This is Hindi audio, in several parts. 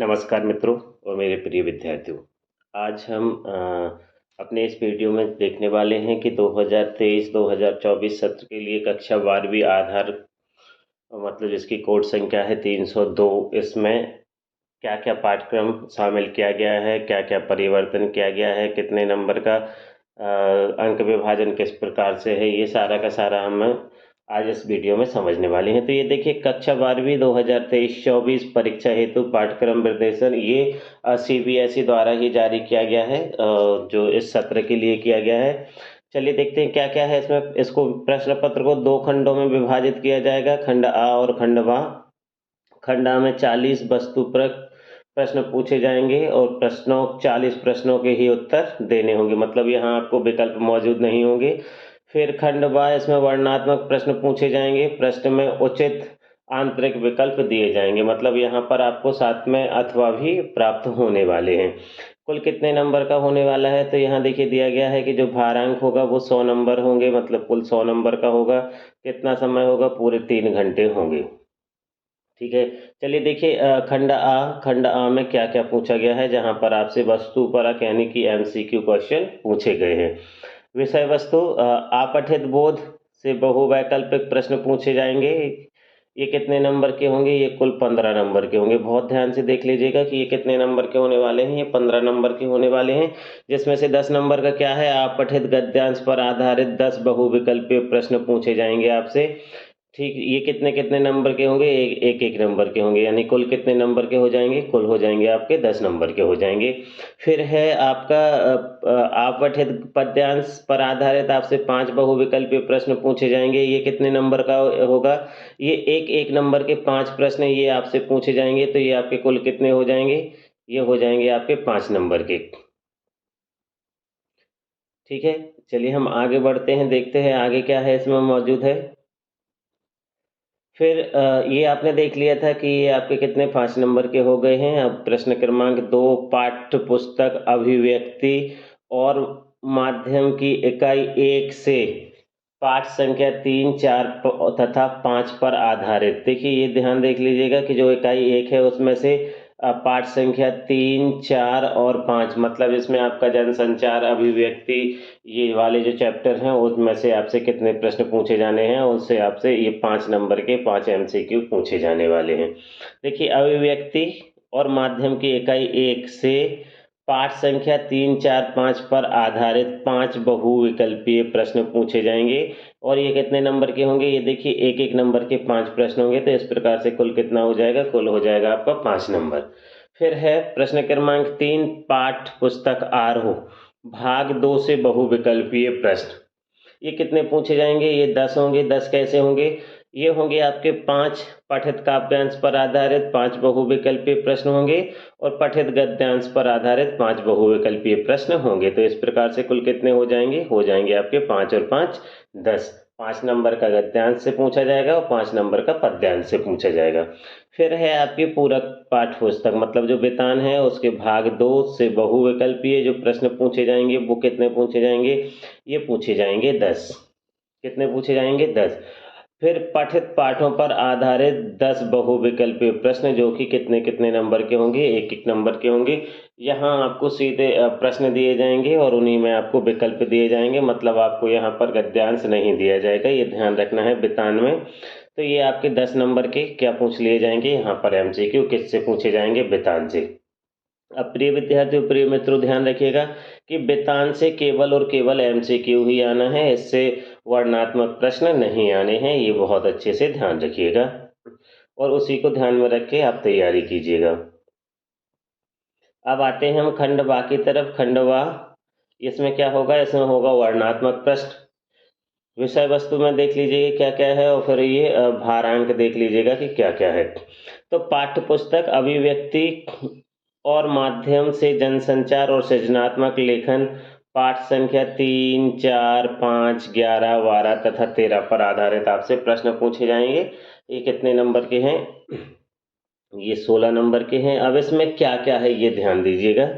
नमस्कार मित्रों और मेरे प्रिय विद्यार्थियों। आज हम अपने इस वीडियो में देखने वाले हैं कि 2023-2024 सत्र के लिए कक्षा 12वीं आधार मतलब जिसकी कोड संख्या है 302, इसमें क्या क्या पाठ्यक्रम शामिल किया गया है, क्या क्या परिवर्तन किया गया है, कितने नंबर का अंक विभाजन किस प्रकार से है, ये सारा का सारा हम आज इस वीडियो में समझने वाले हैं। तो ये देखिए, कक्षा 12वीं 2023-24 परीक्षा हेतु पाठ्यक्रम निर्देशन ये CBSE द्वारा ही जारी किया गया है, जो इस सत्र के लिए किया गया है। चलिए देखते हैं क्या क्या है इसमें। इसको प्रश्न पत्र को 2 खंडों में विभाजित किया जाएगा, खंड आ और खंड ब। खंड आ में 40 वस्तुपरक प्रश्न पूछे जाएंगे और 40 प्रश्नों के ही उत्तर देने होंगे, मतलब यहाँ आपको विकल्प मौजूद नहीं होंगे। फिर खंड ब, इसमें वर्णनात्मक प्रश्न पूछे जाएंगे, प्रश्न में उचित आंतरिक विकल्प दिए जाएंगे, मतलब यहाँ पर आपको साथ में अथवा भी प्राप्त होने वाले हैं। कुल कितने नंबर का होने वाला है, तो यहाँ देखिए दिया गया है कि जो भारांक होगा वो 100 नंबर होंगे, मतलब कुल 100 नंबर का होगा। कितना समय होगा, पूरे 3 घंटे होंगे। ठीक है, चलिए देखिए खंड आ में क्या क्या पूछा गया है, जहां पर आपसे वस्तुपरक यानी कि MCQ क्वेश्चन पूछे गए हैं। विषय वस्तु अपठित बोध से बहुवैकल्पिक प्रश्न पूछे जाएंगे। ये कितने नंबर के होंगे, ये कुल 15 नंबर के होंगे। बहुत ध्यान से देख लीजिएगा कि ये कितने नंबर के होने वाले हैं, ये 15 नंबर के होने वाले हैं, जिसमें से 10 नंबर का क्या है, अपठित गद्यांश पर आधारित 10 बहुविकल्पीय प्रश्न पूछे जाएंगे आपसे। ठीक, ये कितने कितने नंबर के होंगे, एक नंबर के होंगे, यानी कुल कितने नंबर के हो जाएंगे, कुल हो जाएंगे आपके 10 नंबर के हो जाएंगे। फिर है आपका अपठित पद्यांश पर आधारित आपसे 5 बहुविकल्पीय प्रश्न पूछे जाएंगे। ये कितने नंबर का होगा, ये एक नंबर के 5 प्रश्न ये आपसे पूछे जाएंगे, तो ये आपके कुल कितने हो जाएंगे, ये हो जाएंगे आपके 5 नंबर के। ठीक है, चलिए हम आगे बढ़ते हैं, देखते हैं आगे क्या है इसमें मौजूद है। फिर ये आपने देख लिया था कि ये आपके कितने 5 नंबर के हो गए हैं। अब प्रश्न क्रमांक 2, पाठ्य पुस्तक अभिव्यक्ति और माध्यम की इकाई 1 से पाठ संख्या 3, 4 तथा 5 पर आधारित। देखिए ये ध्यान देख लीजिएगा कि जो इकाई 1 है उसमें से पाठ संख्या 3, 4 और 5, मतलब इसमें आपका जनसंचार अभिव्यक्ति ये वाले जो चैप्टर हैं उसमें से आपसे कितने प्रश्न पूछे जाने हैं, उससे आपसे ये 5 नंबर के 5 MCQ पूछे जाने वाले हैं। देखिए अभिव्यक्ति और माध्यम की इकाई 1 से पाठ संख्या 3, 4, 5 पर आधारित 5 बहुविकल्पीय प्रश्न पूछे जाएंगे और ये कितने नंबर के होंगे, ये देखिए एक नंबर के 5 प्रश्न होंगे, तो इस प्रकार से कुल कितना हो जाएगा, कुल हो जाएगा आपका 5 नंबर। फिर है प्रश्न क्रमांक 3, पाठ पुस्तक आरोह भाग 2 से बहुविकल्पीय प्रश्न। ये कितने पूछे जाएंगे, ये 10 होंगे। 10 कैसे होंगे, ये होंगे आपके 5 पठित काव्यांश पर आधारित 5 बहुविकल्पीय प्रश्न होंगे और पठित गद्यांश पर आधारित 5 बहुविकल्पीय प्रश्न होंगे। तो इस प्रकार से कुल कितने हो जाएंगे आपके 5 और 5 10। 5 नंबर का गद्यांश से पूछा जाएगा और 5 नंबर का पद्यांश से पूछा जाएगा। फिर है आपकी पूरक पाठ्य पुस्तक, मतलब जो वेतान है उसके भाग 2 से बहुविकल्पीय जो प्रश्न पूछे जाएंगे वो कितने पूछे जाएंगे, ये पूछे जाएंगे 10। कितने पूछे जाएंगे, 10। फिर पठित पाठों पर आधारित 10 बहुविकल्पीय प्रश्न जो कि कितने कितने नंबर के होंगे, एक नंबर के होंगे। यहाँ आपको सीधे प्रश्न दिए जाएंगे और उन्हीं में आपको विकल्प दिए जाएंगे, मतलब आपको यहाँ पर गद्यांश नहीं दिया जाएगा, ये ध्यान रखना है वेतान में। तो ये आपके 10 नंबर के क्या पूछ लिए जाएंगे, यहाँ पर MCQ किससे पूछे जाएंगे, वेतान से। अब प्रिय विद्यार्थियों, प्रिय मित्रों, ध्यान रखिएगा कि वेतान से केवल और केवल MCQ ही आना है, इससे वर्णनात्मक प्रश्न नहीं आने हैं, ये बहुत अच्छे से ध्यान रखिएगा और उसी को ध्यान में रख के आप तैयारी कीजिएगा। अब आते हैं हम खंड बा की तरफ। खंड बा, इसमें क्या होगा, इसमें होगा वर्णनात्मक प्रश्न। विषय वस्तु में देख लीजिए क्या क्या है और फिर ये भारांक देख लीजिएगा कि क्या क्या है। तो पाठ्य पुस्तक अभिव्यक्ति और माध्यम से जनसंचार और सृजनात्मक लेखन पाठ संख्या 3, 4, 5, 11, 12 तथा 13 पर आधारित आपसे प्रश्न पूछे जाएंगे। ये कितने नंबर के हैं, ये 16 नंबर के हैं। अब इसमें क्या क्या है ये ध्यान दीजिएगा।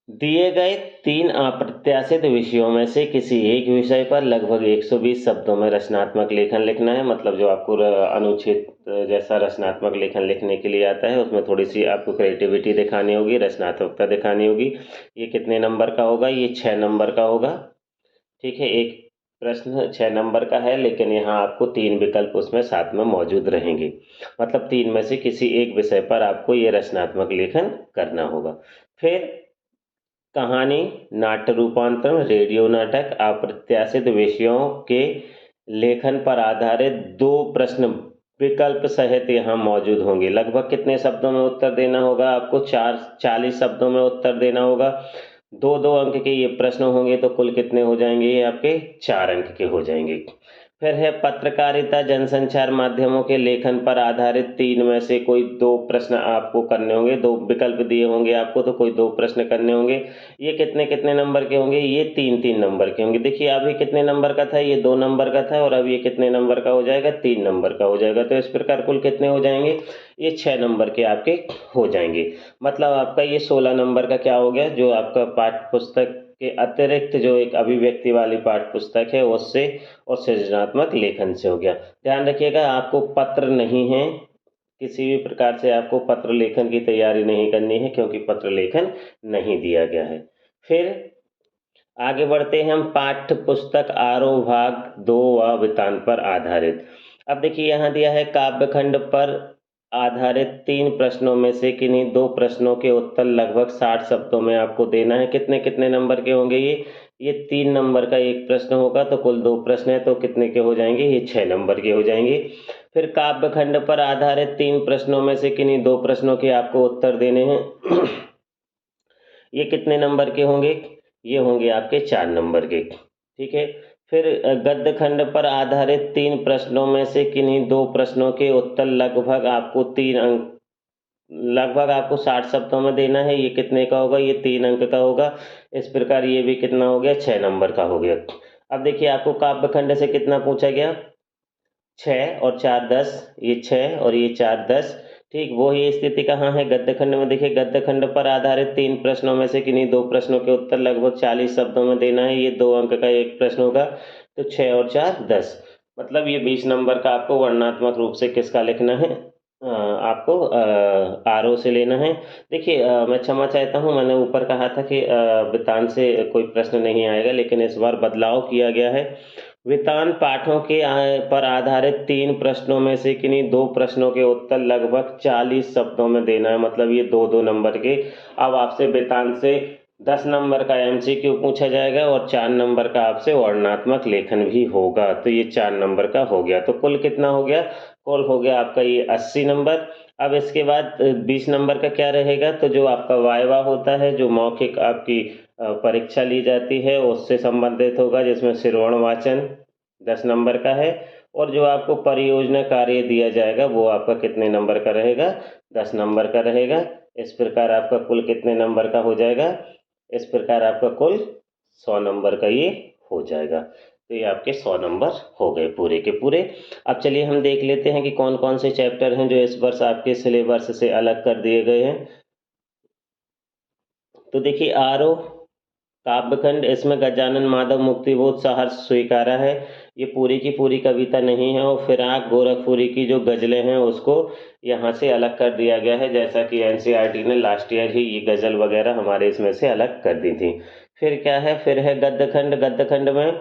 दिए गए 3 अप्रत्याशित विषयों में से किसी एक विषय पर लगभग 120 शब्दों में रचनात्मक लेखन लिखना है। मतलब जो आपको अनुच्छेद जैसा रचनात्मक लेखन लिखने के लिए आता है, उसमें थोड़ी सी आपको क्रिएटिविटी दिखानी होगी, रचनात्मकता दिखानी होगी। ये कितने नंबर का होगा? ये 6 नंबर का होगा। ठीक है, एक प्रश्न 6 नंबर का है, लेकिन यहाँ आपको 3 विकल्प उसमें साथ में मौजूद रहेंगे। मतलब 3 में से किसी एक विषय पर आपको ये रचनात्मक लेखन करना होगा। फिर कहानी, नाट्य रूपांतरण, रेडियो नाटक, अप्रत्याशित विषयों के लेखन पर आधारित 2 प्रश्न विकल्प सहित यहाँ मौजूद होंगे। लगभग कितने शब्दों में उत्तर देना होगा आपको? 40 शब्दों में उत्तर देना होगा। 2-2 अंक के ये प्रश्न होंगे, तो कुल कितने हो जाएंगे? ये आपके 4 अंक के हो जाएंगे। फिर है पत्रकारिता, जनसंचार माध्यमों के लेखन पर आधारित 3 में से कोई 2 प्रश्न आपको करने होंगे। 2 विकल्प दिए होंगे आपको, तो कोई 2 प्रश्न करने होंगे। ये कितने कितने नंबर के होंगे? ये 3-3 नंबर के होंगे। देखिए अभी कितने नंबर का था? ये 2 नंबर का था, और अब ये कितने नंबर का हो जाएगा? 3 नंबर का हो जाएगा। तो इस प्रकार कुल कितने हो जाएंगे? ये 6 नंबर के आपके हो जाएंगे। मतलब आपका ये 16 नंबर का क्या हो गया? जो आपका पाठ्य पुस्तक के अतिरिक्त जो एक अभिव्यक्ति वाली पाठ्य पुस्तक है, उससे और सृजनात्मक लेखन से हो गया। ध्यान रखिएगा, आपको पत्र नहीं है, किसी भी प्रकार से आपको पत्र लेखन की तैयारी नहीं करनी है, क्योंकि पत्र लेखन नहीं दिया गया है। फिर आगे बढ़ते हैं हम। पाठ्य पुस्तक आरोह भाग 2 व वृत्तांत पर आधारित। अब देखिए यहाँ दिया है काव्यखंड पर आधारित 3 प्रश्नों में से किन्हीं 2 प्रश्नों के उत्तर लगभग 60 शब्दों में आपको देना है। कितने कितने नंबर के होंगे ये 3 नंबर का एक प्रश्न होगा, तो कुल 2 प्रश्न है, तो कितने के हो जाएंगे? ये 6 नंबर के हो जाएंगे। फिर काव्यखंड पर आधारित 3 प्रश्नों में से किन्हीं 2 प्रश्नों के आपको उत्तर देने हैं। ये कितने नंबर के होंगे? ये होंगे आपके 4 नंबर के। ठीक है। फिर गद्य खंड पर आधारित 3 प्रश्नों में से किन्हीं 2 प्रश्नों के उत्तर लगभग आपको 3 अंक, लगभग आपको 60 शब्दों में देना है। ये कितने का होगा? ये 3 अंक का होगा। इस प्रकार ये भी कितना हो गया? 6 नंबर का हो गया। अब देखिए आपको काव्यखंड से कितना पूछा गया? 6 और 4 10, ये 6 और ये 4 10। ठीक वही स्थिति कहाँ है? गद्य खंड में। देखिए गद्य खंड पर आधारित 3 प्रश्नों में से किन्हीं 2 प्रश्नों के उत्तर लगभग 40 शब्दों में देना है। ये 2 अंक का एक प्रश्न होगा, तो 6 और 4 10। मतलब ये 20 नंबर का आपको वर्णनात्मक रूप से किसका लिखना है? आपको आरोह से लेना है। देखिए मैं क्षमा चाहता हूँ, मैंने ऊपर कहा था कि वृत्तांत से कोई प्रश्न नहीं आएगा, लेकिन इस बार बदलाव किया गया है। वृत्तांत पाठों के पर आधारित 3 प्रश्नों में से किन्हीं 2 प्रश्नों के उत्तर लगभग 40 शब्दों में देना है। मतलब ये 2-2 नंबर के। अब आपसे वृत्तांत से 10 नंबर का एमसीक्यू पूछा जाएगा, और 4 नंबर का आपसे वर्णनात्मक लेखन भी होगा। तो ये 4 नंबर का हो गया। तो कुल कितना हो गया? कुल हो गया आपका ये 80 नंबर। अब इसके बाद 20 नंबर का क्या रहेगा? तो जो आपका वाइवा होता है, जो मौखिक आपकी परीक्षा ली जाती है, उससे संबंधित होगा, जिसमें श्रवण वाचन 10 नंबर का है। और जो आपको परियोजना कार्य दिया जाएगा, वो आपका कितने नंबर का रहेगा? 10 नंबर का रहेगा। इस प्रकार आपका कुल कितने नंबर का हो जाएगा? इस प्रकार आपका कुल 100 नंबर का ये हो जाएगा। तो ये आपके 100 नंबर हो गए पूरे के पूरे। अब चलिए हम देख लेते हैं कि कौन कौन से चैप्टर हैं जो इस वर्ष आपके सिलेबस से अलग कर दिए गए हैं। तो देखिए आरोह काव्यखंड, इसमें गजानन माधव मुक्तिबोध सहर्ष स्वीकारा है। ये पूरी की पूरी कविता नहीं है, और फिराक गोरखपुरी की जो गजलें हैं उसको यहाँ से अलग कर दिया गया है, जैसा कि एनसीईआरटी ने लास्ट ईयर ही ये गजल वगैरह हमारे इसमें से अलग कर दी थी। फिर क्या है? फिर है गद्यखंड। गद्यखंड में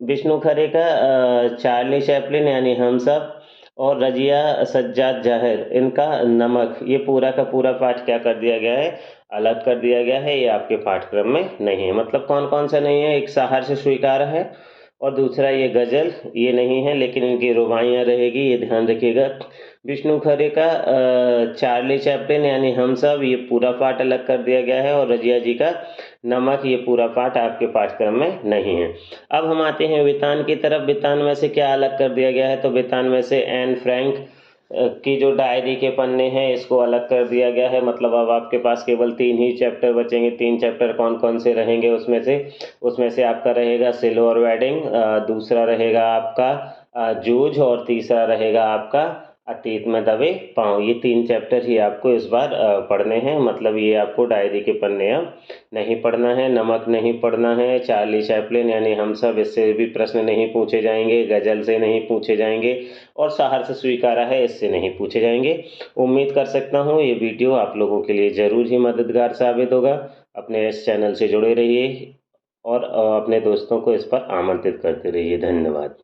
विष्णु खरे का चार्ली चैपलिन यानी हम सब, और रजिया सज्जाद जाहिर इनका नमक, ये पूरा का पूरा पाठ क्या कर दिया गया है? अलग कर दिया गया है। ये आपके पाठ्यक्रम में नहीं है। मतलब कौन कौन सा नहीं है? एक सहर्ष स्वीकार है, और दूसरा ये गजल ये नहीं है, लेकिन इनकी रुबाइयाँ रहेगी, ये ध्यान रखिएगा। विष्णु खरे का चार्ली चैपलिन यानी हम सब, ये पूरा पाठ अलग कर दिया गया है, और रजिया जी का नमक, ये पूरा पाठ आपके पाठ्यक्रम में नहीं है। अब हम आते हैं वितान की तरफ। वितान में से क्या अलग कर दिया गया है? तो वितान में से एन फ्रैंक की जो डायरी के पन्ने हैं, इसको अलग कर दिया गया है। मतलब अब आपके पास केवल 3 ही चैप्टर बचेंगे। 3 चैप्टर कौन कौन से रहेंगे उसमें से आपका रहेगा सिल्वर वेडिंग, दूसरा रहेगा आपका जूझ, और तीसरा रहेगा आपका अतीत में दबे पाँव, ये 3 चैप्टर ही आपको इस बार पढ़ने हैं। मतलब ये आपको डायरी के पन्ने अब नहीं पढ़ना है। नमक नहीं पढ़ना है। चार्ली चैपलिन यानी हम सब, इससे भी प्रश्न नहीं पूछे जाएंगे। गजल से नहीं पूछे जाएंगे और सहर्ष स्वीकारा है, इससे नहीं पूछे जाएंगे। उम्मीद कर सकता हूँ ये वीडियो आप लोगों के लिए ज़रूर ही मददगार साबित होगा। अपने इस चैनल से जुड़े रहिए और अपने दोस्तों को इस पर आमंत्रित करते रहिए। धन्यवाद।